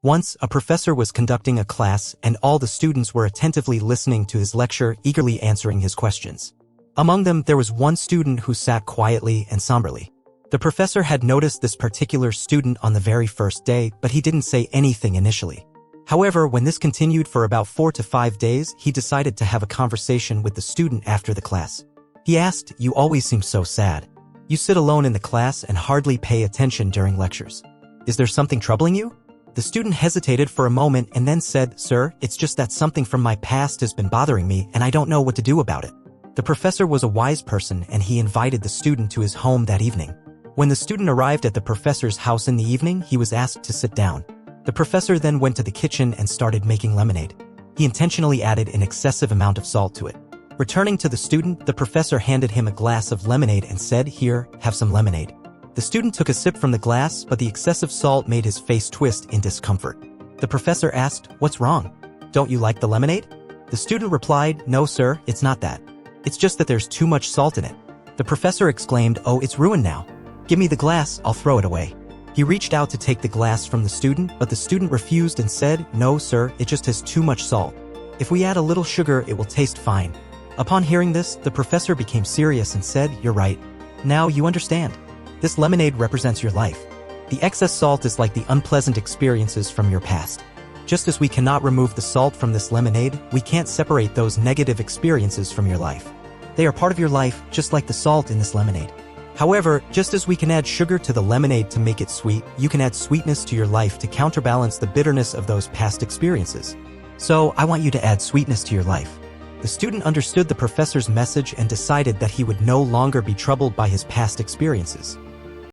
Once, a professor was conducting a class and all the students were attentively listening to his lecture, eagerly answering his questions. Among them, there was one student who sat quietly and somberly. The professor had noticed this particular student on the very first day, but he didn't say anything initially. However, when this continued for about 4 to 5 days, he decided to have a conversation with the student after the class. He asked, "You always seem so sad. You sit alone in the class and hardly pay attention during lectures. Is there something troubling you?" The student hesitated for a moment and then said, "Sir, it's just that something from my past has been bothering me and I don't know what to do about it." The professor was a wise person and he invited the student to his home that evening. When the student arrived at the professor's house in the evening, he was asked to sit down. The professor then went to the kitchen and started making lemonade. He intentionally added an excessive amount of salt to it. Returning to the student, the professor handed him a glass of lemonade and said, "Here, have some lemonade." The student took a sip from the glass, but the excessive salt made his face twist in discomfort. The professor asked, "What's wrong? Don't you like the lemonade?" The student replied, "No, sir, it's not that. It's just that there's too much salt in it." The professor exclaimed, "Oh, it's ruined now. Give me the glass, I'll throw it away." He reached out to take the glass from the student, but the student refused and said, "No, sir, it just has too much salt. If we add a little sugar, it will taste fine." Upon hearing this, the professor became serious and said, "You're right. Now you understand. This lemonade represents your life. The excess salt is like the unpleasant experiences from your past. Just as we cannot remove the salt from this lemonade, we can't separate those negative experiences from your life. They are part of your life, just like the salt in this lemonade. However, just as we can add sugar to the lemonade to make it sweet, you can add sweetness to your life to counterbalance the bitterness of those past experiences. So, I want you to add sweetness to your life." The student understood the professor's message and decided that he would no longer be troubled by his past experiences.